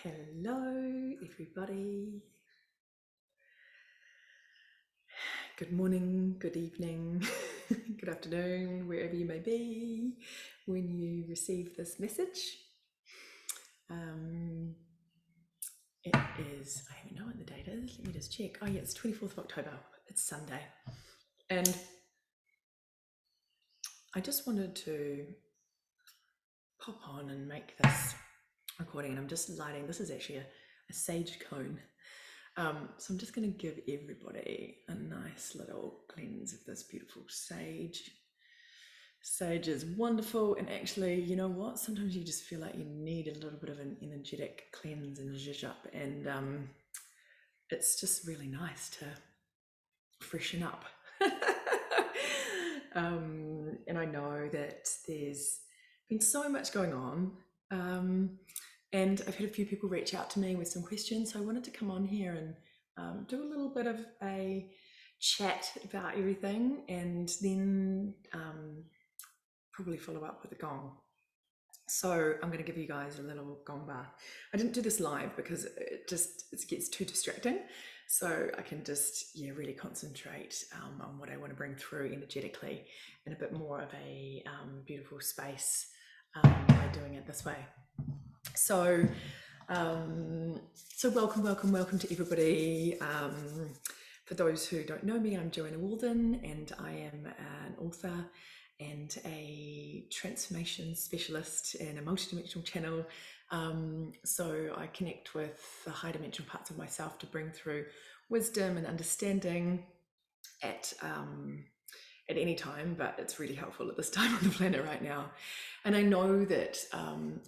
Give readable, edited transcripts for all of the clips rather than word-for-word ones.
Hello, everybody. Good morning, good evening, good afternoon, wherever you may be when you receive this message. It is, I don't even know what the date is. Let me just check. Oh, yeah, it's 24th of October. It's Sunday. And I just wanted to pop on and make this recording. And I'm just lighting, this is actually a sage cone. So I'm just going to give everybody a nice little cleanse of this beautiful sage. Sage is wonderful, and actually, you know what? Sometimes you just feel like you need a little bit of an energetic cleanse and zhuzh up, and it's just really nice to freshen up. And I know that there's been so much going on. And I've had a few people reach out to me with some questions. So I wanted to come on here and do a little bit of a chat about everything, and then probably follow up with a gong. So I'm going to give you guys a little gong bath. I didn't do this live because it gets too distracting. So I can just really concentrate on what I want to bring through energetically in a bit more of a beautiful space by doing it this way. So welcome to everybody. For those who don't know me, I'm Joanna Walden, and I am an author and a transformation specialist and a multidimensional channel. So I connect with the high dimensional parts of myself to bring through wisdom and understanding at any time, but it's really helpful at this time on the planet right now. And I know that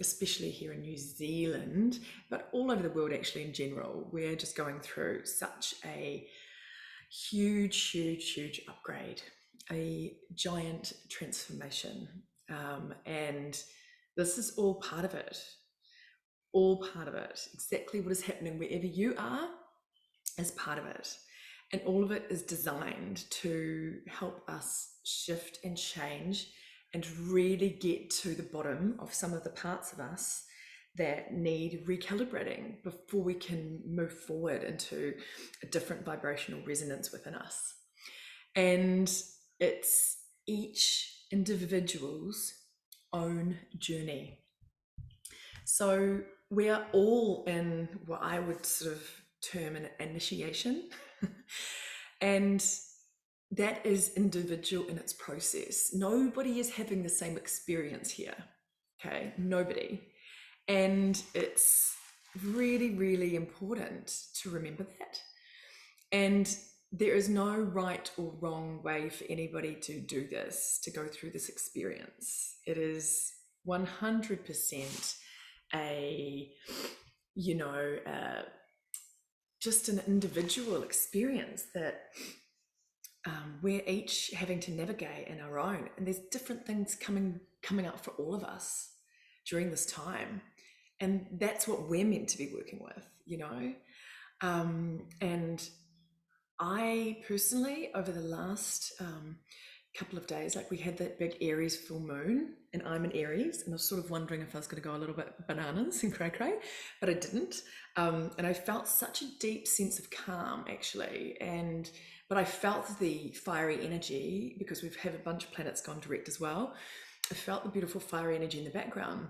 especially here in New Zealand, but all over the world actually in general, we're just going through such a huge upgrade, a giant transformation. And this is all part of it. Exactly what is happening wherever you are is part of it. And all of it is designed to help us shift and change and really get to the bottom of some of the parts of us that need recalibrating before we can move forward into a different vibrational resonance within us. And it's each individual's own journey. So we are all in what I would sort of term an initiation. And that is individual in its process. Nobody is having the same experience here. Okay, nobody. And it's really important to remember that. And there is no right or wrong way for anybody to do this, to go through this experience. It is 100% just an individual experience that we're each having to navigate in our own, and there's different things coming up for all of us during this time, and that's what we're meant to be working with, and I personally, over the last couple of days, like we had that big Aries full moon, and I'm in Aries, and I was sort of wondering if I was going to go a little bit bananas and cray, but I didn't. And I felt such a deep sense of calm, actually. But I felt the fiery energy because we've had a bunch of planets gone direct as well. I felt the beautiful fiery energy in the background.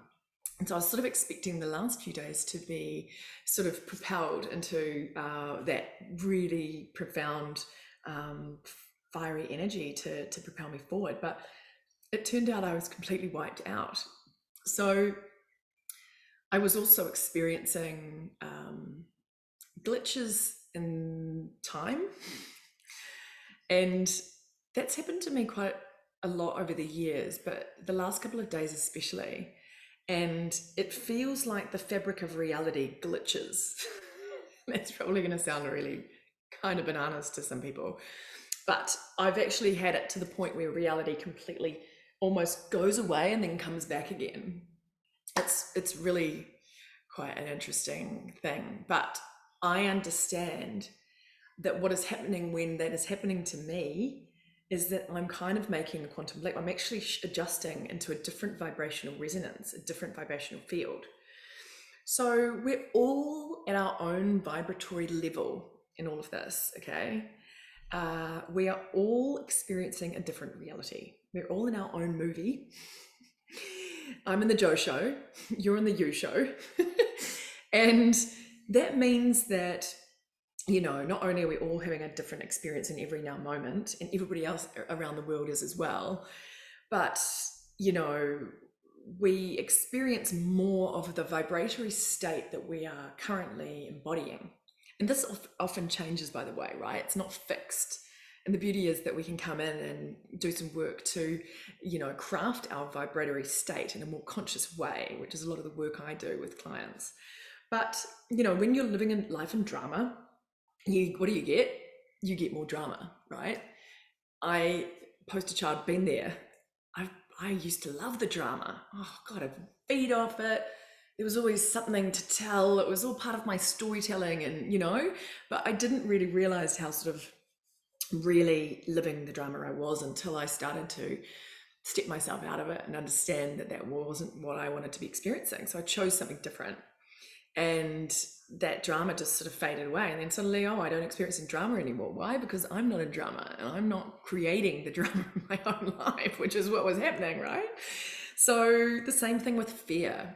And so I was sort of expecting the last few days to be sort of propelled into that really profound fiery energy to propel me forward. But it turned out I was completely wiped out. So I was also experiencing glitches in time. And that's happened to me quite a lot over the years, but the last couple of days especially. And it feels like the fabric of reality glitches. That's probably going to sound really kind of bananas to some people, but I've actually had it to the point where reality completely almost goes away and then comes back again. It's really quite an interesting thing, but I understand that what is happening when that is happening to me is that I'm kind of making a quantum leap. I'm actually adjusting into a different vibrational resonance, a different vibrational field. So we're all at our own vibratory level in all of this, okay? We are all experiencing a different reality. We're all in our own movie. I'm in the Joe show, you're in the you show. And that means that, not only are we all having a different experience in every now moment, and everybody else around the world is as well, but, we experience more of the vibratory state that we are currently embodying. And this often changes, by the way, right? It's not fixed. And the beauty is that we can come in and do some work to, craft our vibratory state in a more conscious way, which is a lot of the work I do with clients. But, when you're living in life in drama, what do you get? You get more drama, right? I, poster child, been there. I used to love the drama. Oh God, I'd feed off it. There was always something to tell. It was all part of my storytelling, and but I didn't really realize how sort of really living the drama I was until I started to step myself out of it and understand that that wasn't what I wanted to be experiencing. So I chose something different. And that drama just sort of faded away. And then suddenly, I don't experience any drama anymore. Why? Because I'm not in drama and I'm not creating the drama in my own life, which is what was happening, right? So the same thing with fear.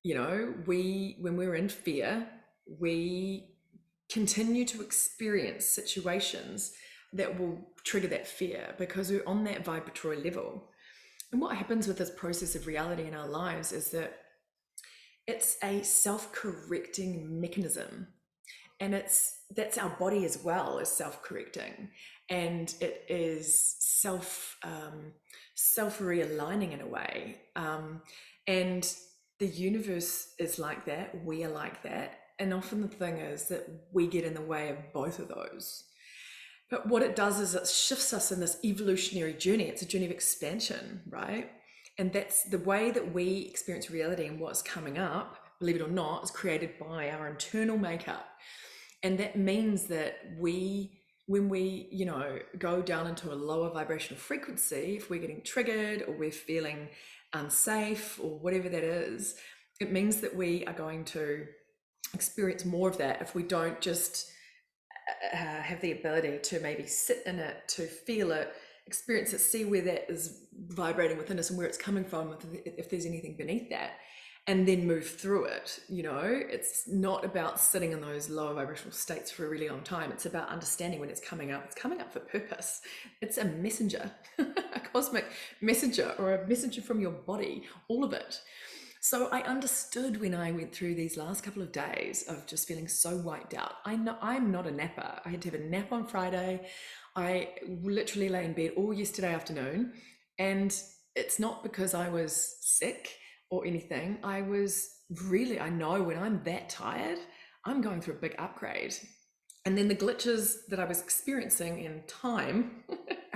When we're in fear, we continue to experience situations that will trigger that fear because we're on that vibratory level. And what happens with this process of reality in our lives is that it's a self-correcting mechanism, and that's our body as well as self-correcting, and it is self realigning in a way, and the universe is like that, we are like that, and often the thing is that we get in the way of both of those. But what it does is it shifts us in this evolutionary journey. It's a journey of expansion, right? And that's the way that we experience reality, and what's coming up, believe it or not, is created by our internal makeup. And that means that when we, go down into a lower vibrational frequency, if we're getting triggered or we're feeling unsafe or whatever that is, it means that we are going to experience more of that if we don't just have the ability to maybe sit in it, to feel it, experience it, see where that is vibrating within us and where it's coming from, if there's anything beneath that, and then move through it. It's not about sitting in those lower vibrational states for a really long time. It's about understanding when it's coming up. It's coming up for purpose. It's a messenger, a cosmic messenger, or a messenger from your body, all of it. So I understood when I went through these last couple of days of just feeling so wiped out. I'm not a napper. I had to have a nap on Friday. I literally lay in bed all yesterday afternoon, and it's not because I was sick or anything. I know when I'm that tired, I'm going through a big upgrade. And then the glitches that I was experiencing in time,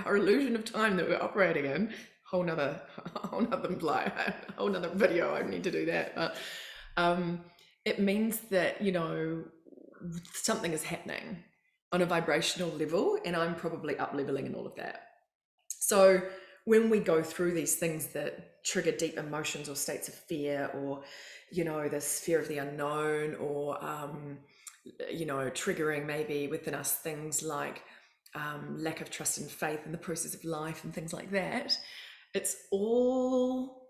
our illusion of time that we're operating in, whole nother video. I need to do that. But it means that, something is happening on a vibrational level, and I'm probably up leveling and all of that. So when we go through these things that trigger deep emotions or states of fear, or, this fear of the unknown, or, triggering maybe within us things like lack of trust and faith in the process of life and things like that, it's all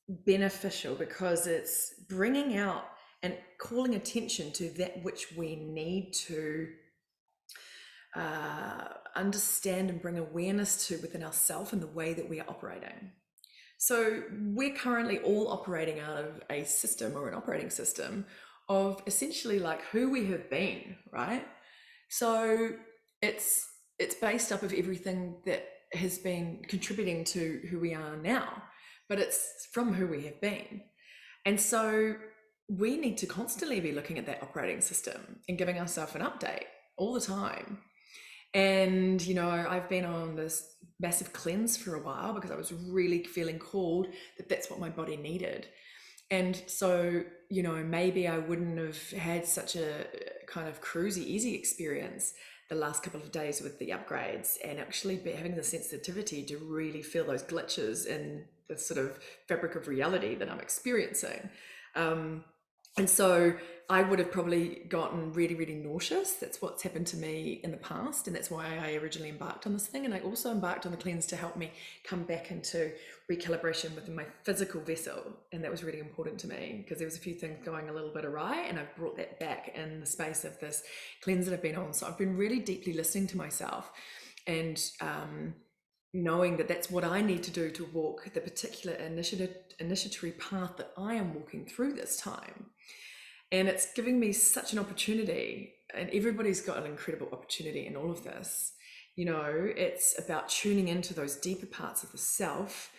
beneficial because it's bringing out and calling attention to that which we need to understand and bring awareness to within ourselves and the way that we are operating. So we're currently all operating out of a system, or an operating system, of essentially like who we have been, right? So it's based up of everything that has been contributing to who we are now, but it's from who we have been. And so we need to constantly be looking at that operating system and giving ourselves an update all the time. And, I've been on this massive cleanse for a while because I was really feeling called that that's what my body needed. And so, maybe I wouldn't have had such a kind of cruisy, easy experience the last couple of days with the upgrades, and actually having the sensitivity to really feel those glitches in the sort of fabric of reality that I'm experiencing. And so I would have probably gotten really, really nauseous. That's what's happened to me in the past. And that's why I originally embarked on this thing. And I also embarked on the cleanse to help me come back into recalibration within my physical vessel. And that was really important to me because there was a few things going a little bit awry. And I've brought that back in the space of this cleanse that I've been on. So I've been really deeply listening to myself and knowing that that's what I need to do to walk the particular initiatory path that I am walking through this time. And it's giving me such an opportunity, and everybody's got an incredible opportunity in all of this. You know, it's about tuning into those deeper parts of the self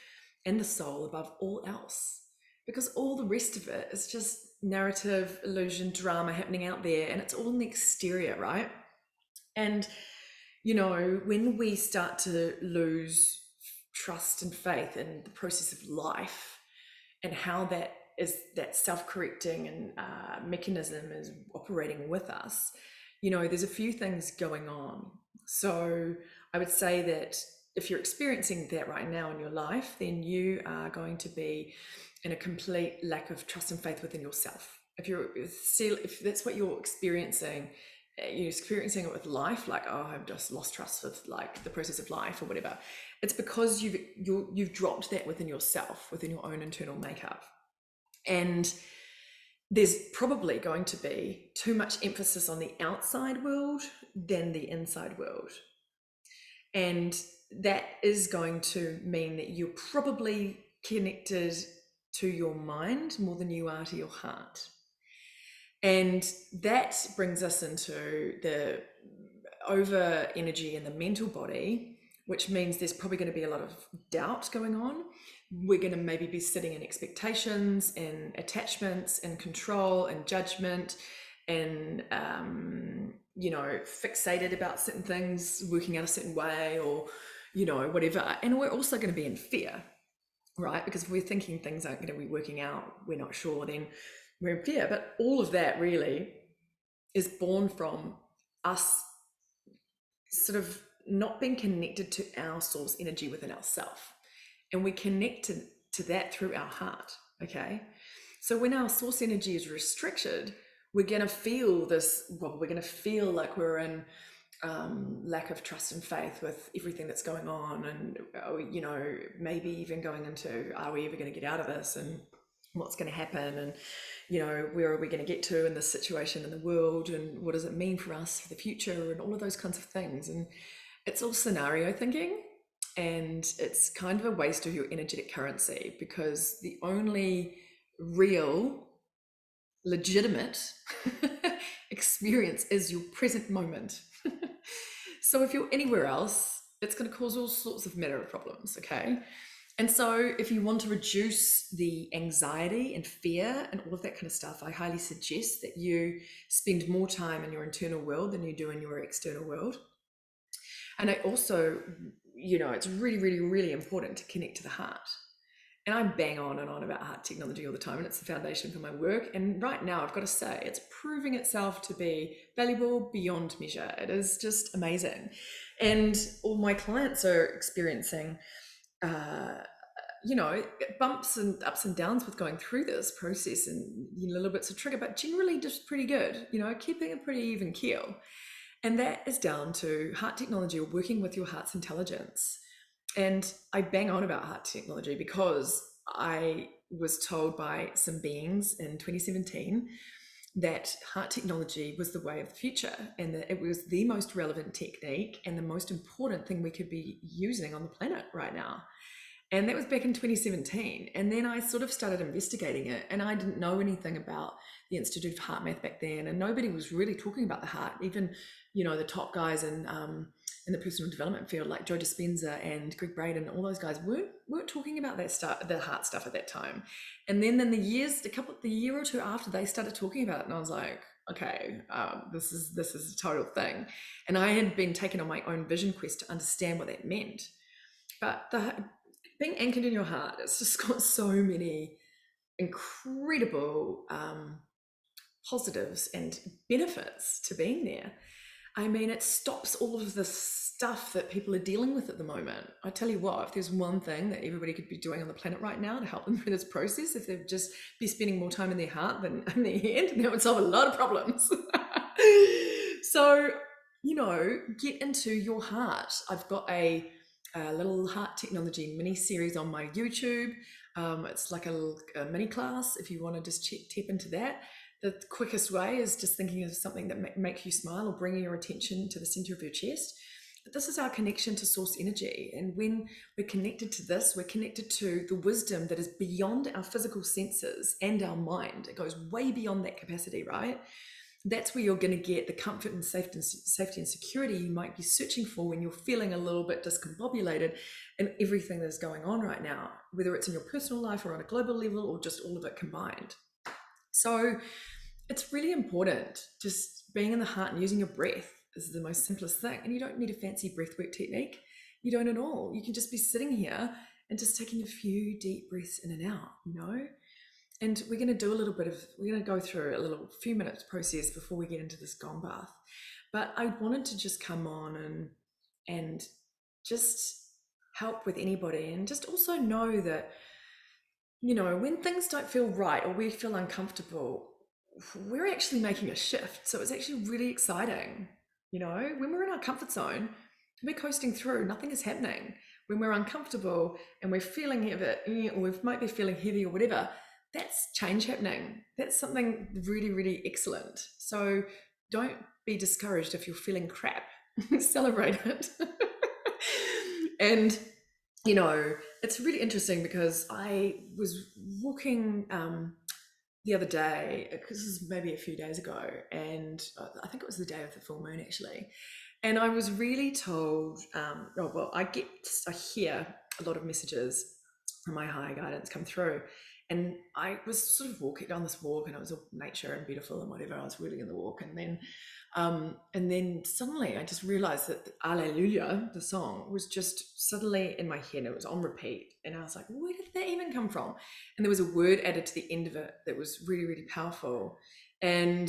and the soul above all else, because all the rest of it is just narrative, illusion, drama happening out there, and it's all in the exterior, right? And you know, when we start to lose trust and faith in the process of life and how that is, that self-correcting and mechanism is operating with us, you know, there's a few things going on. So I would say that if you're experiencing that right now in your life, then you are going to be in a complete lack of trust and faith within yourself. If that's what you're experiencing it with life, like, oh, I've just lost trust with like the process of life or whatever, it's because you've dropped that within yourself, within your own internal makeup. And there's probably going to be too much emphasis on the outside world than the inside world. And that is going to mean that you're probably connected to your mind more than you are to your heart. And that brings us into the over energy in the mental body, which means there's probably going to be a lot of doubt going on. We're going to maybe be sitting in expectations and attachments and control and judgment and, you know, fixated about certain things, working out a certain way or, you know, whatever. And we're also going to be in fear, right? Because if we're thinking things aren't going to be working out, we're not sure, then we're in fear. But all of that really is born from us sort of not being connected to our source energy within ourselves. And we connect to that through our heart, okay? So when our source energy is restricted, we're going to feel this, well, we're going to feel like we're in lack of trust and faith with everything that's going on. And, you know, maybe even going into, are we ever going to get out of this? And what's going to happen? And, you know, where are we going to get to in this situation in the world? And what does it mean for us for the future? And all of those kinds of things. And it's all scenario thinking. And it's kind of a waste of your energetic currency, because the only real, legitimate experience is your present moment. So if you're anywhere else, it's going to cause all sorts of matter of problems, okay? And so if you want to reduce the anxiety and fear and all of that kind of stuff, I highly suggest that you spend more time in your internal world than you do in your external world. And I also, you know, it's really, really, really important to connect to the heart. And I bang on and on about heart technology all the time, and it's the foundation for my work. And right now, I've got to say, it's proving itself to be valuable beyond measure. It is just amazing. And all my clients are experiencing, you know, bumps and ups and downs with going through this process, and you know, little bits of trigger, but generally just pretty good, you know, keeping a pretty even keel. And that is down to heart technology, or working with your heart's intelligence. And I bang on about heart technology because I was told by some beings in 2017 that heart technology was the way of the future, and that it was the most relevant technique and the most important thing we could be using on the planet right now. And that was back in 2017. And then I sort of started investigating it, and I didn't know anything about the Institute of Heart Math back then. And nobody was really talking about the heart. Even, you know, the top guys in the personal development field, like Joe Dispenza and Greg Braden, all those guys weren't talking about that stuff, the heart stuff at that time. And then in the year or two after, they started talking about it, and I was like, okay, this is a total thing. And I had been taken on my own vision quest to understand what that meant. But being anchored in your heart, it's just got so many incredible positives and benefits to being there. I mean, it stops all of the stuff that people are dealing with at the moment. I tell you what, if there's one thing that everybody could be doing on the planet right now to help them through this process, if they'd just be spending more time in their heart than in their head, that would solve a lot of problems. So, get into your heart. I've got a little heart technology mini series on my YouTube. It's like a mini class if you want to just tap into that. The quickest way is just thinking of something that makes you smile or bringing your attention to the center of your chest. But this is our connection to source energy. And when we're connected to this, we're connected to the wisdom that is beyond our physical senses and our mind. It goes way beyond that capacity, right? That's where you're going to get the comfort and safety and security you might be searching for when you're feeling a little bit discombobulated in everything that's going on right now, whether it's in your personal life or on a global level or just all of it combined. So it's really important. Just being in the heart and using your breath is the most simplest thing. And you don't need a fancy breathwork technique. You don't at all. You can just be sitting here and just taking a few deep breaths in and out, And we're going to do we're going to go through a little few minutes process before we get into this Gong Bath. But I wanted to just come on and just help with anybody, and just also know that, when things don't feel right or we feel uncomfortable, we're actually making a shift. So it's actually really exciting. When we're in our comfort zone, we're coasting through, nothing is happening. When we're uncomfortable and we're feeling a bit, or we might be feeling heavy or whatever, that's change happening. That's something really, really excellent. So don't be discouraged if you're feeling crap. Celebrate it. And it's really interesting because I was walking the other day, because this is maybe a few days ago, and I think it was the day of the full moon actually. And I was really told, I hear a lot of messages from my higher guidance come through. And I was sort of walking down this walk, and it was all nature and beautiful and whatever. I was really in the walk, and then suddenly I just realized that Alleluia, the song, was just suddenly in my head. It was on repeat, and I was like, where did that even come from? And there was a word added to the end of it that was really, really powerful, and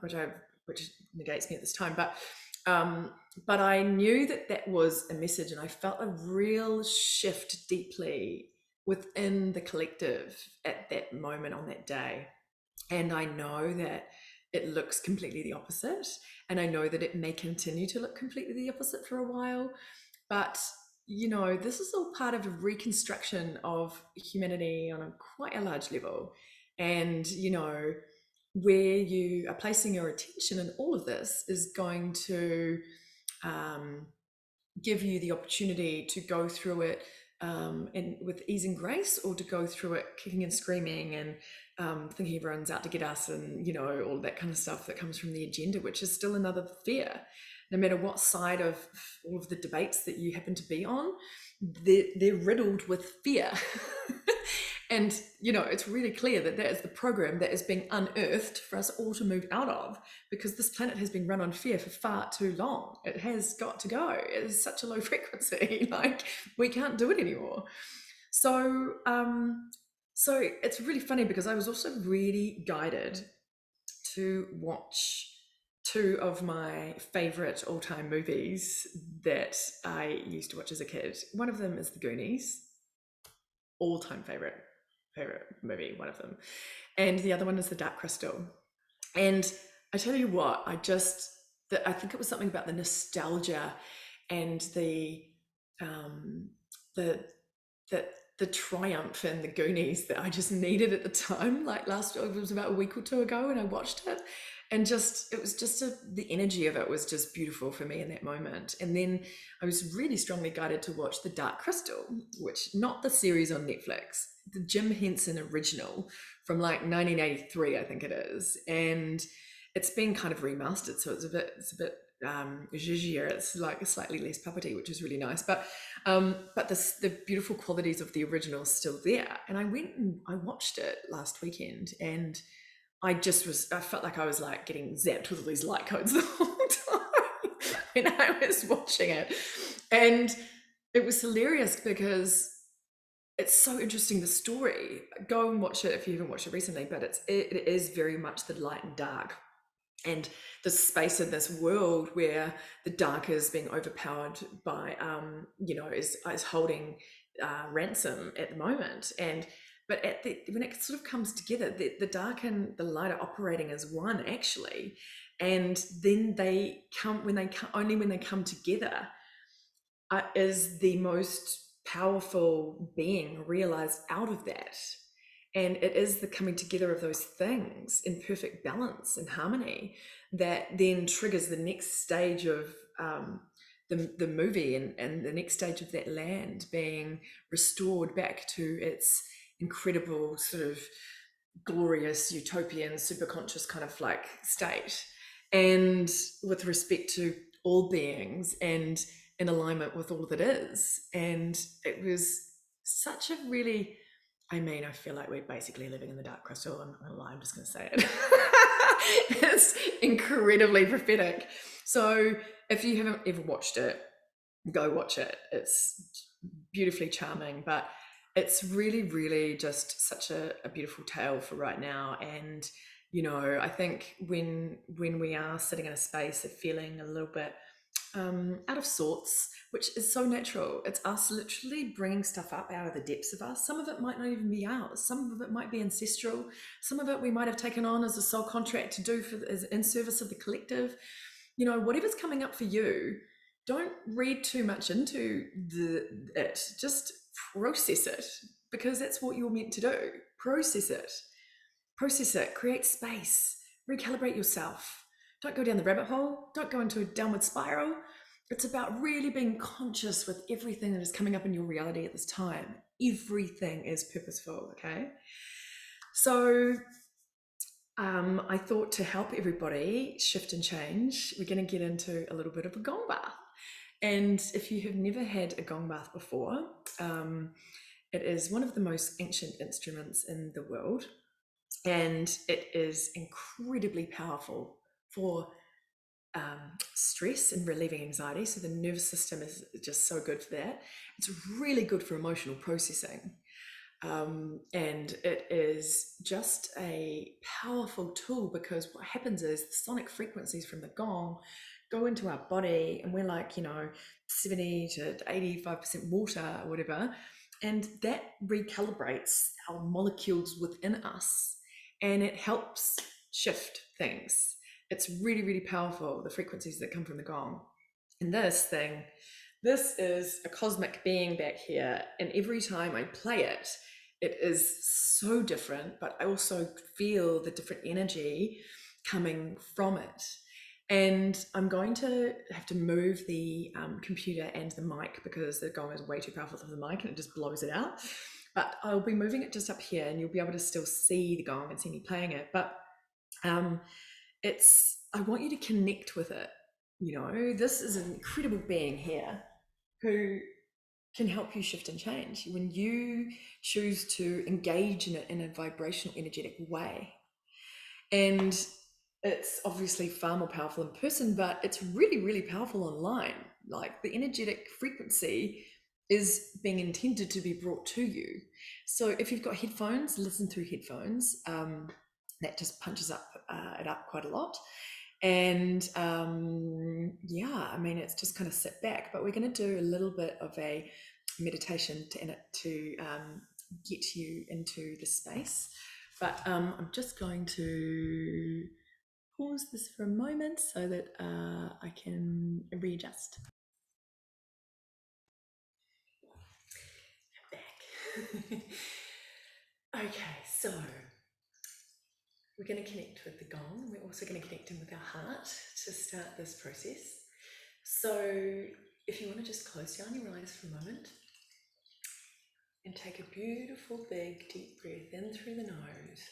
which negates me at this time, but I knew that was a message, and I felt a real shift deeply within the collective at that moment on that day. And I know that it looks completely the opposite, and I know that it may continue to look completely the opposite for a while, but this is all part of a reconstruction of humanity on quite a large level. And where you are placing your attention in all of this is going to give you the opportunity to go through it and with ease and grace, or to go through it kicking and screaming and thinking everyone's out to get us, and all of that kind of stuff that comes from the agenda, which is still another fear. No matter what side of all of the debates that you happen to be on, they're riddled with fear. And it's really clear that is the program that is being unearthed for us all to move out of, because this planet has been run on fear for far too long. It has got to go. It is such a low frequency. Like, we can't do it anymore. So it's really funny, because I was also really guided to watch two of my favorite all-time movies that I used to watch as a kid. One of them is the Goonies, all-time favorite movie, one of them, and the other one is the Dark Crystal. And I tell you what, I think it was something about the nostalgia and the triumph in the Goonies that I just needed at the time. Like it was about a week or two ago, and I watched it, and the energy of it was just beautiful for me in that moment. And then I was really strongly guided to watch the Dark Crystal, which, not the series on Netflix, the Jim Henson original from like 1983, I think it is. And it's been kind of remastered, so it's a bit zhuzhier. It's like slightly less puppety, which is really nice. But the beautiful qualities of the original is still there. And I went and I watched it last weekend, and I felt like I was like getting zapped with all these light codes the whole time when I was watching it. And it was hilarious because it's so interesting, the story. Go and watch it if you haven't watched it recently, but it is very much the light and dark. And the space in this world where the dark is being overpowered by, is holding ransom at the moment. But when it sort of comes together, the dark and the light are operating as one, actually. And then only when they come together is the most powerful being realized out of that. And it is the coming together of those things in perfect balance and harmony that then triggers the next stage of the movie, and the next stage of that land being restored back to its incredible sort of glorious utopian superconscious kind of like state, and with respect to all beings and in alignment with all that is. And it was such a really, I feel like we're basically living in the dark crystal. I'm not gonna lie, I'm just gonna say it. It's incredibly prophetic. So if you haven't ever watched it, go watch it. It's beautifully charming, but it's really, really just such a beautiful tale for right now. And I think when we are sitting in a space of feeling a little bit out of sorts, which is so natural. It's us literally bringing stuff up out of the depths of us. Some of it might not even be ours. Some of it might be ancestral. Some of it we might have taken on as a soul contract to do as in service of the collective. Whatever's coming up for you, don't read too much into it. Just process it, because that's what you're meant to do. Process it, create space, recalibrate yourself. Don't go down the rabbit hole. Don't go into a downward spiral. It's about really being conscious with everything that is coming up in your reality at this time. Everything is purposeful, okay? So I thought, to help everybody shift and change, we're going to get into a little bit of a gong bath. And if you have never had a gong bath before, it is one of the most ancient instruments in the world. And it is incredibly powerful for stress and relieving anxiety. So the nervous system is just so good for that. It's really good for emotional processing. And it is just a powerful tool, because what happens is the sonic frequencies from the gong go into our body, and we're like, 70 to 85% water or whatever. And that recalibrates our molecules within us, and it helps shift things. It's really, really powerful, the frequencies that come from the gong. And this is a cosmic being back here. And every time I play it, it is so different, but I also feel the different energy coming from it. And I'm going to have to move the computer and the mic, because the gong is way too powerful for the mic and it just blows it out. But I'll be moving it just up here, and you'll be able to still see the gong and see me playing it. But I want you to connect with it. This is an incredible being here who can help you shift and change when you choose to engage in it in a vibrational, energetic way. And it's obviously far more powerful in person, but it's really, really powerful online. Like, the energetic frequency is being intended to be brought to you. So if you've got headphones, listen through headphones. That just punches it up quite a lot. And it's just kind of sit back. But we're going to do a little bit of a meditation to get you into the space. But I'm just going to pause this for a moment so that I can readjust. I'm back. Okay, so we're going to connect with the gong. We're also going to connect in with our heart to start this process. So if you want to just close down your eyes for a moment and take a beautiful, big, deep breath in through the nose.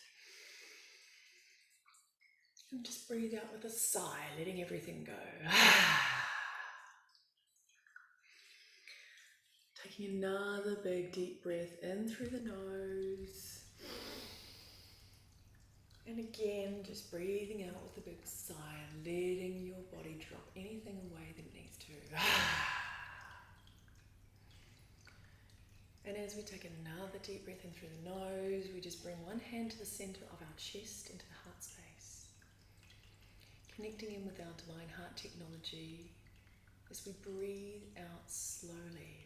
And just breathe out with a sigh, letting everything go. Taking another big, deep breath in through the nose. And again, just breathing out with a big sigh, letting your body drop anything away that it needs to. And as we take another deep breath in through the nose, we just bring one hand to the center of our chest, into the heart space. connecting in with our divine heart technology as we breathe out slowly.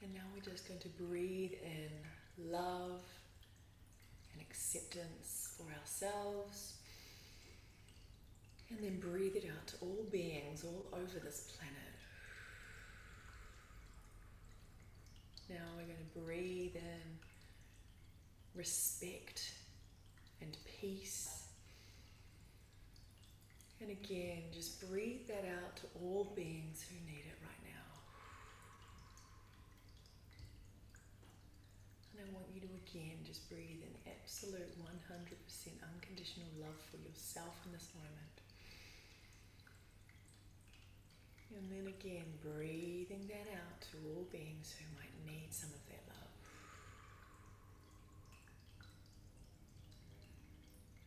And now we're just going to breathe in love and acceptance for ourselves, and then breathe it out to all beings all over this planet. Now we're going to breathe in respect and peace. And again, just breathe that out to all beings who need it right now. And I want you to again just breathe in absolute 100% unconditional love for yourself in this moment. And then again, breathing that out to all beings who might need some of that love.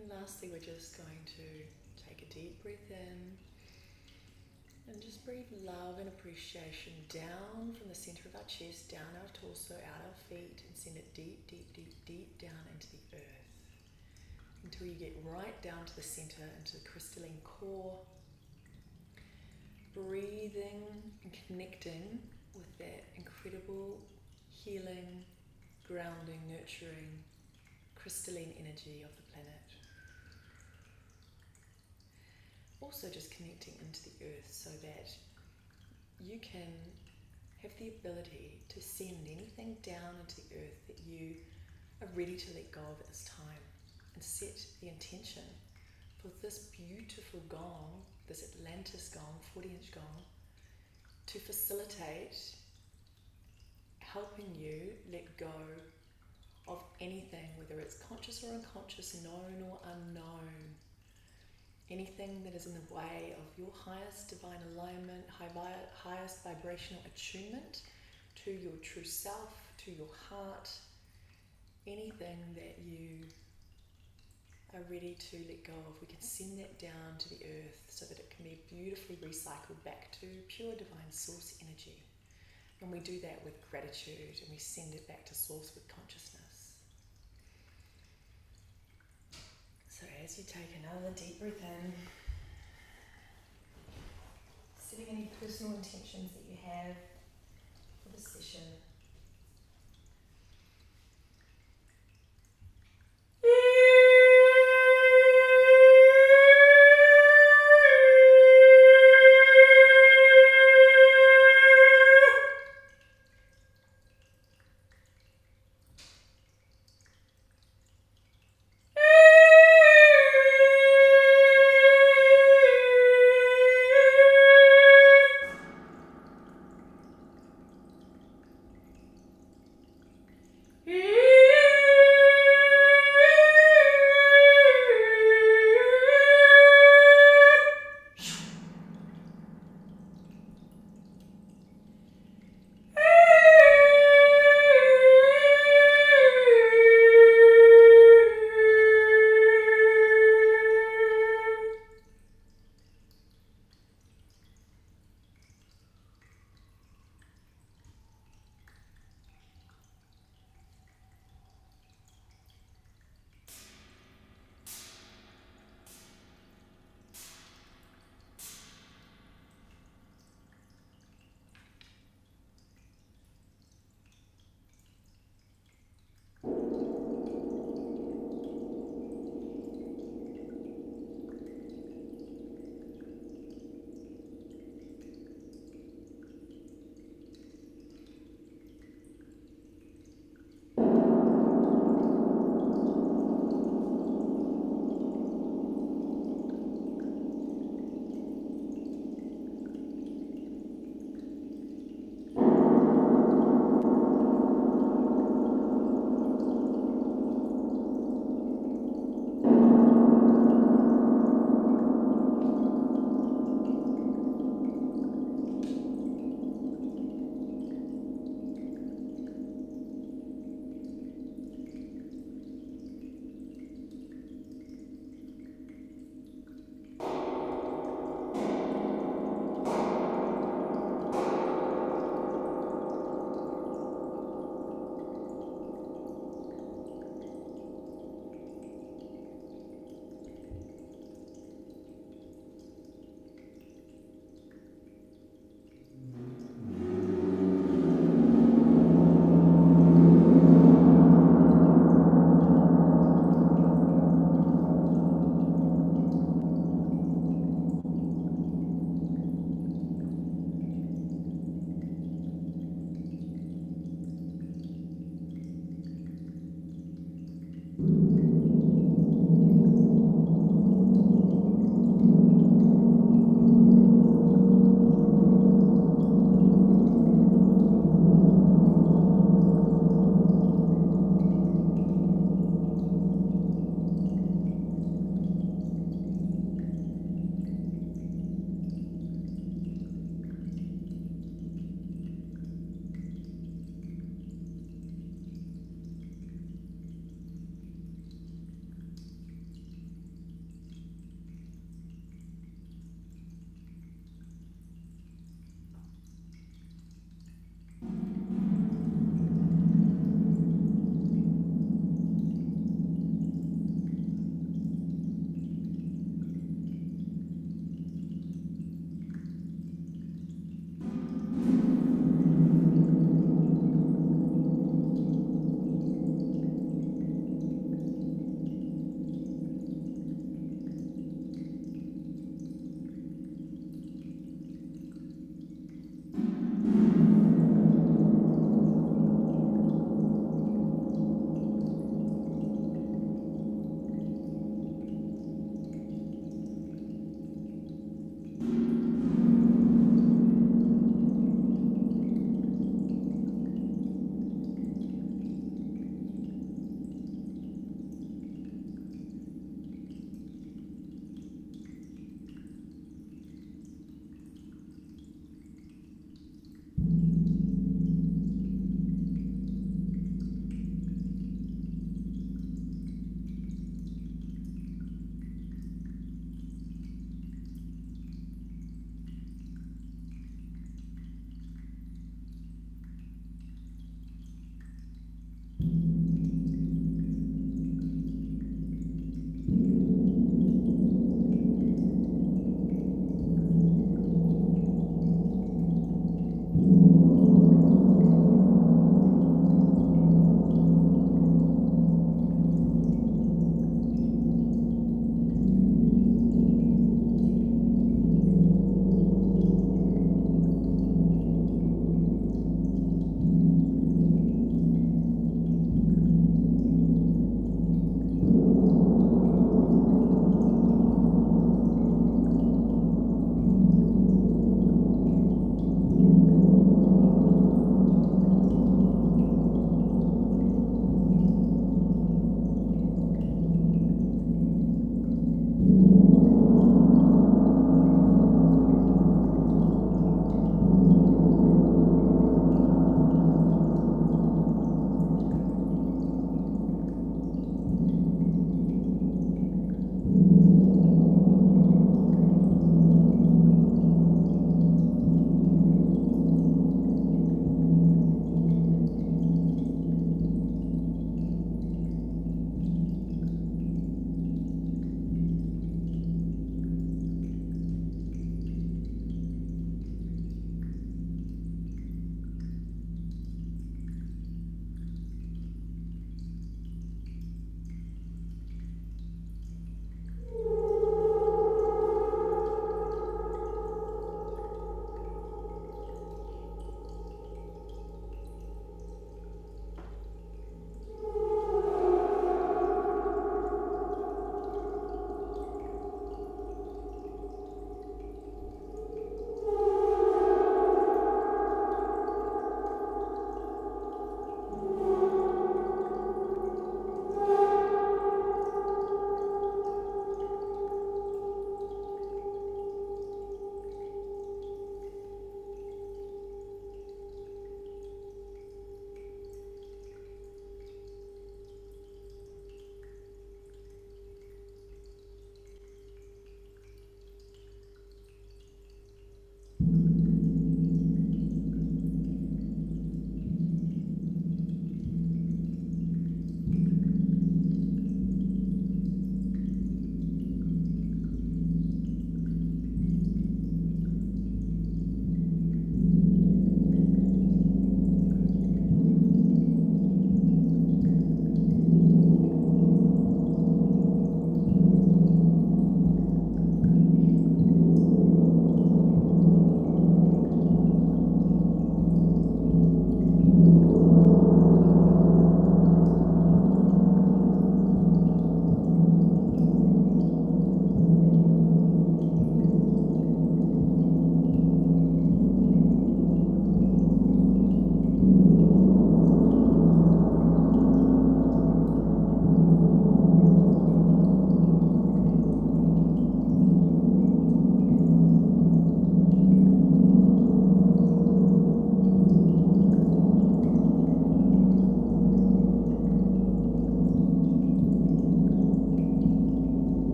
And lastly, we're just going to take a deep breath in and just breathe love and appreciation down from the center of our chest, down our torso, out our feet, and send it deep, deep, deep, deep down into the earth until you get right down to the center, into the crystalline core. Breathing and connecting with that incredible healing, grounding, nurturing, crystalline energy of the planet. Also just connecting into the earth so that you can have the ability to send anything down into the earth that you are ready to let go of at this time, and set the intention for this beautiful gong, this Atlantis gong, 40-inch gong, to facilitate helping you let go of anything, whether it's conscious or unconscious, known or unknown, anything that is in the way of your highest divine alignment, highest vibrational attunement to your true self, to your heart, anything that you are ready to let go of. We can send that down to the earth so that it can be beautifully recycled back to pure divine source energy. And we do that with gratitude, and we send it back to source with consciousness. So as you take another deep breath in, setting any personal intentions that you have for the session.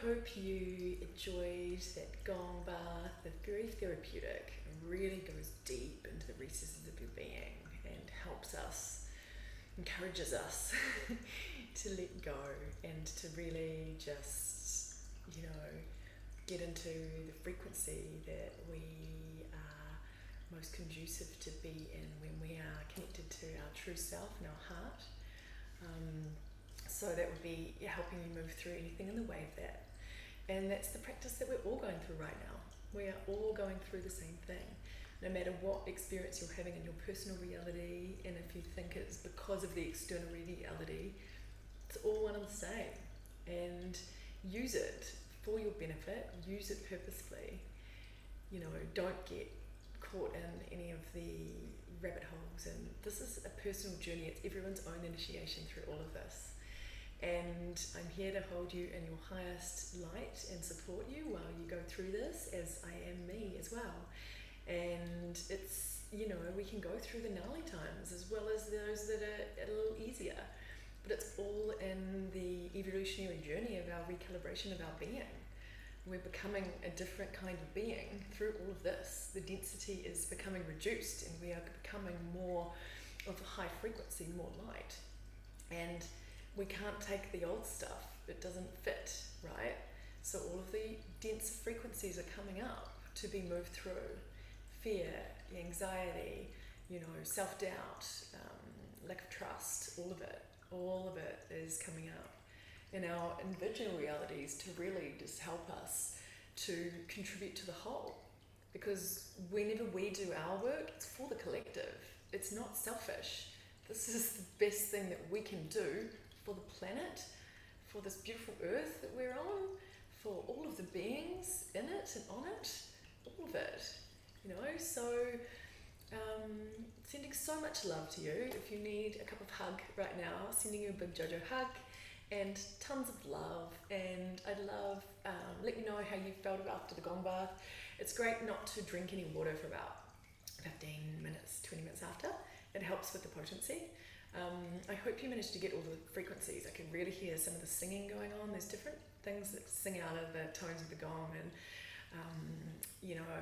hope you enjoyed that Gong Bath. It's very therapeutic. It really goes deep into the recesses of your being and helps us, encourages us to let go and to really just, get into the frequency that we are most conducive to be in when we are connected to our true self and our heart. So that would be helping you move through anything in the way of that. And that's the practice that we're all going through right now. We are all going through the same thing. No matter what experience you're having in your personal reality, and if you think it's because of the external reality, it's all one and the same. And use it for your benefit, use it purposefully. Don't get caught in any of the rabbit holes. And this is a personal journey. It's everyone's own initiation through all of this. And I'm here to hold you in your highest light and support you while you go through this, as I am me as well. And it's, we can go through the gnarly times as well as those that are a little easier. But it's all in the evolutionary journey of our recalibration of our being. We're becoming a different kind of being through all of this. The density is becoming reduced and we are becoming more of a high frequency, more light. And we can't take the old stuff, it doesn't fit, right? So all of the dense frequencies are coming up to be moved through. Fear, anxiety, self-doubt, lack of trust, all of it is coming up in our individual realities to really just help us to contribute to the whole. Because whenever we do our work, it's for the collective. It's not selfish. This is the best thing that we can do for the planet, for this beautiful earth that we're on, for all of the beings in it and on it, all of it, so sending so much love to you. If you need a cup of hug right now, sending you a big JoJo hug and tons of love. And I'd love, let me know how you felt after the Gong Bath. It's great not to drink any water for about 15 minutes, 20 minutes after. It helps with the potency. I hope you managed to get all the frequencies. I can really hear some of the singing going on. There's different things that sing out of the tones of the gong, and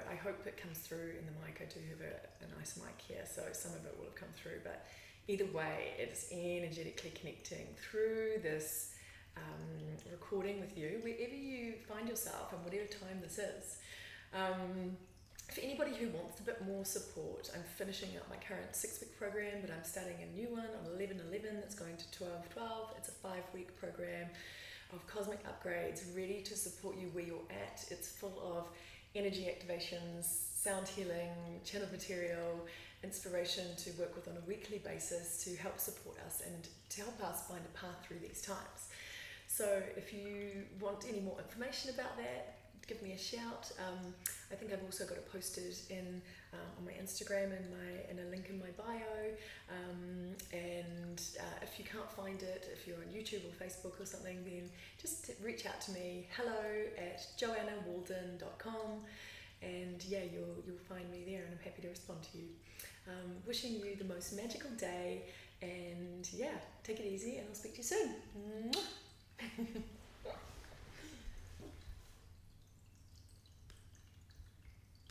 I hope it comes through in the mic. I do have a nice mic here, so some of it will have come through, but either way, it's energetically connecting through this recording with you, wherever you find yourself and whatever time this is. For anybody who wants a bit more support, I'm finishing up my current 6-week program, but I'm starting a new one on 11/11 that's going to 12/12. It's a 5-week program of cosmic upgrades ready to support you where you're at. It's full of energy activations, sound healing, channeled material, inspiration to work with on a weekly basis to help support us and to help us find a path through these times. So if you want any more information about that, give me a shout. I think I've also got it posted on my Instagram and a link in my bio. And if you can't find it, if you're on YouTube or Facebook or something, then just reach out to me. hello@joannawalden.com, and yeah, you'll find me there, and I'm happy to respond to you. Wishing you the most magical day, and yeah, take it easy, and I'll speak to you soon. Mwah.